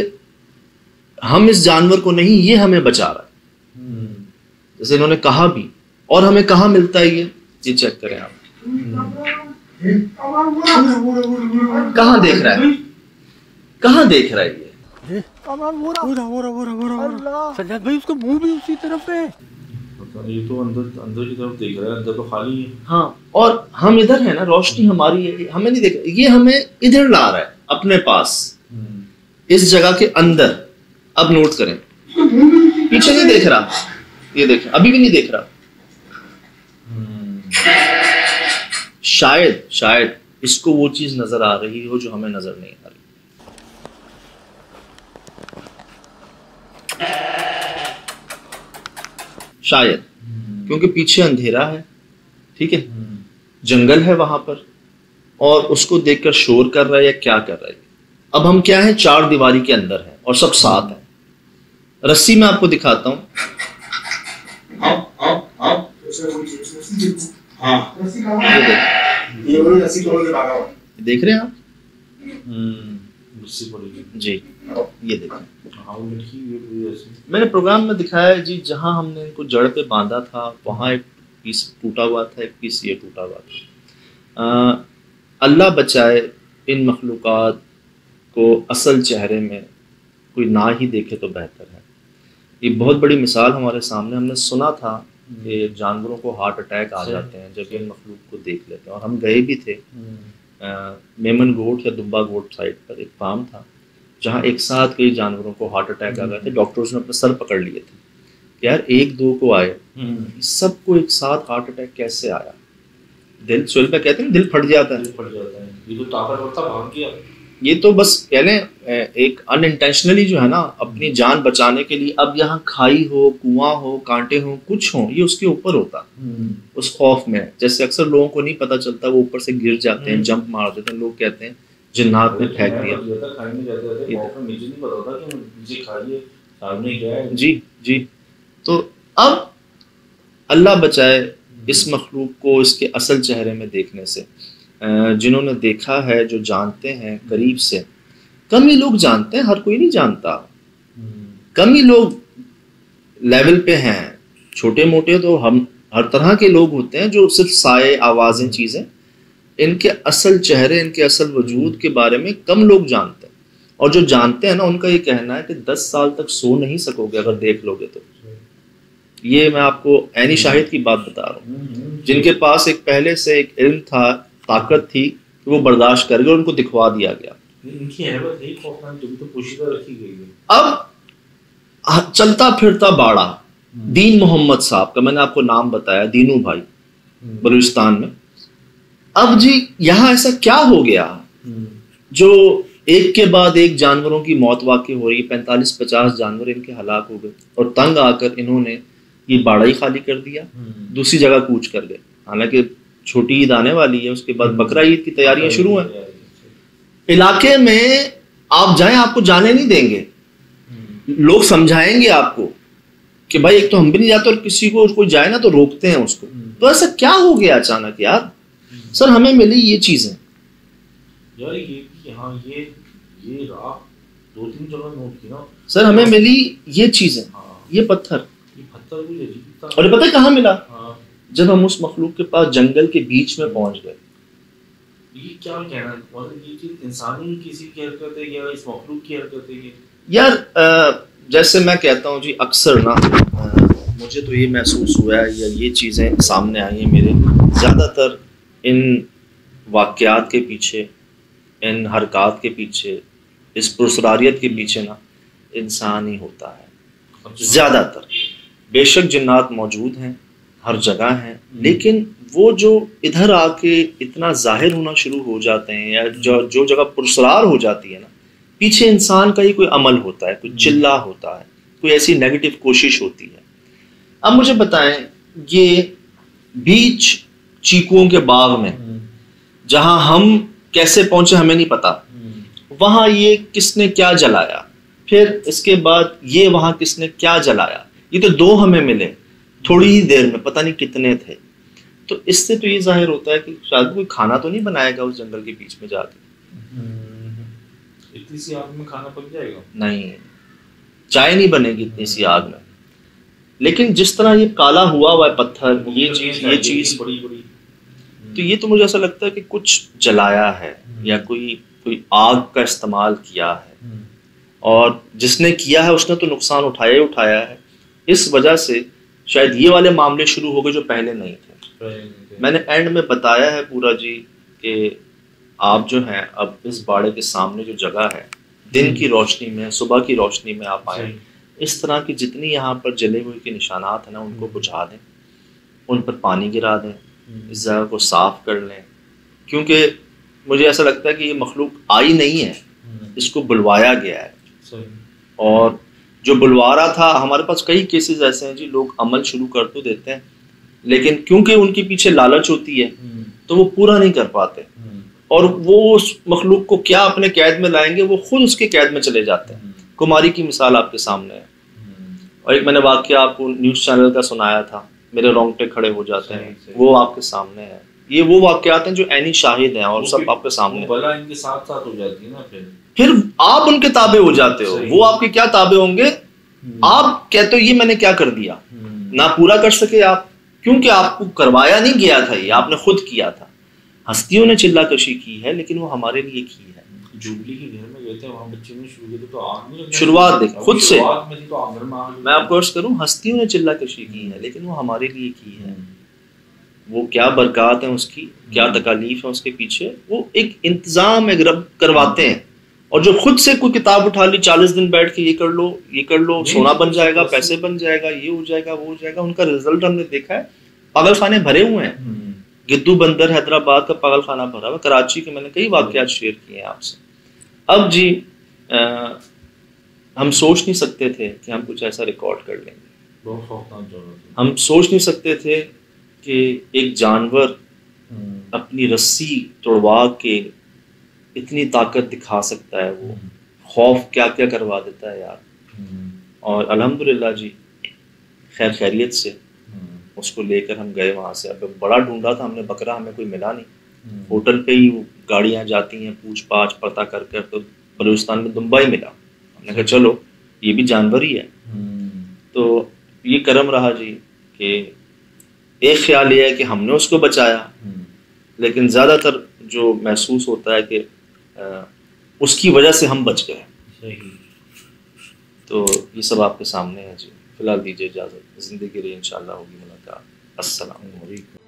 हम इस जानवर को नहीं, ये हमें बचा रहा है। जैसे इन्होंने कहा भी, और हमें कहाँ मिलता है ये चेक करें आप। कहाँ देख रहा है, कहाँ देख रहा है ये? सज्जाद भाई उसका मुंह भी उसी तरफ है। ये तो अंदर अंदर की तरफ देख रहा है, अंदर तो खाली है। हाँ, और हम इधर है ना, रोशनी हमारी है, हमें नहीं देख, ये हमें इधर ला रहा है अपने पास, इस जगह के अंदर। अब नोट करें, पीछे नहीं देख रहा, ये देखें अभी भी नहीं देख रहा। शायद इसको वो चीज नजर आ रही हो जो हमें नजर नहीं आ रही। शायद क्योंकि पीछे अंधेरा है, ठीक है, जंगल है वहां पर, और उसको देखकर शोर कर रहा है या क्या कर रहा है। अब हम क्या है, चार दीवारी के अंदर हैं और सब साथ हैं। रस्सी में आपको दिखाता हूं, देख रहे हैं आप? जी, ये देखें, मैंने प्रोग्राम में दिखाया है जी, जहां हमने इनको जड़ पे बांधा था वहां एक पीस टूटा हुआ था, एक पीस ये टूटा हुआ था। अल्लाह बचाए इन मखलूक़ात को असल चेहरे में कोई ना ही देखे तो बेहतर है। ये बहुत बड़ी मिसाल हमारे सामने, हमने सुना था कि जानवरों को हार्ट अटैक आ जाते हैं जब इन मखलूक को देख लेते हैं, और हम गए भी थे मेमन गोट या दुब्बा गोट साइड पर, एक फार्म था जहाँ एक साथ कई जानवरों को हार्ट अटैक आ गए थे। डॉक्टर्स ने अपने सर पकड़ लिए थे, यार एक दो को आए, सबको एक साथ हार्ट अटैक कैसे आया? दिल सुल पे कहते हैं दिल फट जाता है, ये तो ताकतवर था, भाग गया। ये तो बस कह लें एक अनइंटेंशनली जो है ना, अपनी जान बचाने के लिए, अब यहाँ खाई हो, कुआं हो, कांटे हो, कुछ हो, ये उसके ऊपर होता, उस खौफ में। जैसे अक्सर लोगों को नहीं पता चलता, वो ऊपर से गिर जाते हैं, जंप मार देते हैं, लोग कहते हैं जिन्नात ने फेंक दिया। जी जी, तो अब अल्लाह बचाए इस मखलूक को इसके असल चेहरे में देखने से। जिन्होंने देखा है, जो जानते हैं करीब से, कम ही लोग जानते हैं, हर कोई नहीं जानता, कम ही लोग लेवल पे हैं। छोटे मोटे तो हम हर तरह के लोग होते हैं जो सिर्फ साए, आवाज़ें, चीज़ें, इनके असल चेहरे, इनके असल वजूद के बारे में कम लोग जानते हैं। और जो जानते हैं ना, उनका ये कहना है कि 10 साल तक सो नहीं सकोगे अगर देख लोगे तो। ये मैं आपको ऐनी शाहिद की बात बता रहा हूँ, जिनके पास एक पहले से एक इल्म था, ताकत थी कि वो बर्दाश्त कर गए, उनको दिखवा दिया गया। इनकी हैबत है खौफनाक, जो भी तो पोशीदा रखी गई है। अब चलता फिरता बाड़ा दीन मोहम्मद साहब का, मैंने आपको नाम बताया, दीनू भाई, बलूचिस्तान में। अब जी यहाँ ऐसा क्या हो गया जो एक के बाद एक जानवरों की मौत वाक़ई हो रही है। 45-50 जानवर इनके हलाक हो गए, और तंग आकर इन्होंने ये बाड़ा ही खाली कर दिया, दूसरी जगह कूच कर गए। हालांकि छोटी ईद आने वाली है, उसके बाद बकरा ईद की तैयारियां शुरू हैं। इलाके में आप जाएं, आपको जाने नहीं देंगे, लोग समझाएंगे आपको कि भाई एक तो हम भी नहीं जाते, और किसी को कोई जाए ना तो रोकते हैं उसको। तो ऐसा क्या हो गया अचानक यार? सर हमें मिली ये चीजें यार, ये राह 2-3 जगह नोट की ना सर, हमें मिली ये चीजें, ये पत्थर और ये पता है कहाँ मिला? जब हम उस मखलूक के पास जंगल के बीच में पहुंच गए। ये क्या कहना, मतलब ये चीज इंसानी किसी की हरकत है या इस मखलूक की हरकत है? यार जैसे मैं कहता हूँ जी, अक्सर ना मुझे तो ये महसूस हुआ है, या ये चीज़ें सामने आई हैं मेरे, ज़्यादातर इन वाक़यात के पीछे, इन हरकत के पीछे, इस पुरसरारियत के पीछे ना इंसान ही होता है ज़्यादातर। बेशक जिन्नात मौजूद हैं, हर जगह हैं, लेकिन वो जो इधर आके इतना जाहिर होना शुरू हो जाते हैं, या जो जगह पुरसरार हो जाती है ना, पीछे इंसान का ही कोई अमल होता है, कोई चिल्ला होता है, कोई ऐसी नेगेटिव कोशिश होती है। अब मुझे बताएं, ये बीच चीकुओं के बाग में जहां हम कैसे पहुंचे हमें नहीं पता, वहां ये किसने क्या जलाया, फिर इसके बाद ये वहां किसने क्या जलाया, ये तो 2 हमें मिले थोड़ी ही देर में, पता नहीं कितने थे। तो इससे तो ये जाहिर होता है कि शायद कोई खाना तो नहीं बनाएगा उस जंगल के बीच में जाके। इतनी सी आग में खाना पक जाएगा? नहीं, चाय नहीं बनेगी इतनी सी आग में। लेकिन जिस तरह ये काला हुआ है पत्थर, ये चीज बड़ी तो ये तो मुझे ऐसा लगता है कि कुछ जलाया है या कोई आग का इस्तेमाल किया है, और जिसने किया है उसने तो नुकसान उठाया ही उठाया है। इस वजह से शायद ये वाले मामले शुरू हो गए जो पहले नहीं थे। मैंने एंड में बताया है पूरा जी कि आप जो हैं अब इस बाड़े के सामने जो जगह है, दिन की रोशनी में, सुबह की रोशनी में आप आए, इस तरह की जितनी यहाँ पर जले हुए के निशानात हैं ना उनको बुझा दें, उन पर पानी गिरा दें, इस जगह को साफ कर लें, क्योंकि मुझे ऐसा लगता है कि ये मखलूक आई नहीं है, इसको बुलवाया गया है। और जो बुलवा रहा था, हमारे पास कई केसेस ऐसे हैं जी, लोग अमल शुरू कर तो देते हैं लेकिन क्योंकि उनके पीछे लालच होती है तो वो पूरा नहीं कर पाते, और वो उस मखलूक को क्या अपने कैद में लाएंगे, वो खुद उसके कैद में चले जाते हैं। कुमारी की मिसाल आपके सामने है, और एक मैंने वाकया आपको न्यूज़ चैनल का सुनाया था, मेरे रोंगटे खड़े हो जाते हैं, वो आपके सामने है। ये वो वाकयात हैं जो ऐनी शाहिद हैं और सब आपके सामने, बला इनके साथ साथ हो जाती है ना, फिर आप उनके ताबे हो जाते हो। वो आपके क्या ताबे होंगे, आप कहते हो ये मैंने क्या कर दिया, ना पूरा कर सके आप, क्योंकि आपको करवाया नहीं गया था, ये आपने खुद किया था। हस्तियों ने चिल्ला कशी की है लेकिन वो हमारे लिए की है। जुबली के घर में गए थे, वहाँ बच्चे ने शुरू किया तो आग नहीं, शुरुआत देख खुद से, तो मैं आपको अर्ज करूं, हस्तियों ने चिल्ला कशी की है लेकिन वो हमारे लिए की है। वो क्या बरकत है उसकी, क्या तकालीफ है उसके पीछे, वो एक इंतजाम एक रब करवाते हैं। और जो खुद से कोई किताब उठा ली, 40 दिन बैठ के ये कर लो, सोना बन जाएगा, पैसे बन जाएगा, ये हो जाएगा, वो हो जाएगा, उनका रिजल्ट हमने देखा है। पागल खाने भरे हुए हैं, गिद्दू बंदर हैदराबाद का पागल खाना भरा हुआ, कराची के मैंने कई वाकयात शेयर किए हैं आपसे। अब जी हम सोच नहीं सकते थे कि हम कुछ ऐसा रिकॉर्ड कर लेंगे। हम सोच नहीं सकते थे कि एक जानवर अपनी रस्सी तोड़वा के इतनी ताकत दिखा सकता है, वो खौफ क्या क्या करवा देता है यार। और अल्हम्दुलिल्लाह जी खैर खैरियत से उसको लेकर हम गए वहाँ से। अब बड़ा ढूंढा था हमने बकरा, हमें कोई मिला नहीं। होटल पे ही गाड़ियाँ जाती हैं पूछ पाछ पता कर कर, तो बलूचिस्तान में दुम्बा ही मिला। हमने कहा चलो ये भी जानवर ही है। तो ये करम रहा जी कि एक ख्याल ये है कि हमने उसको बचाया, लेकिन ज़्यादातर जो महसूस होता है कि उसकी वजह से हम बच गए। तो ये सब आपके सामने है जी। फिलहाल दीजिए इजाज़त, ज़िंदगी रही इंशाअल्लाह होगी मुलाकात। अस्सलाम वालेकुम।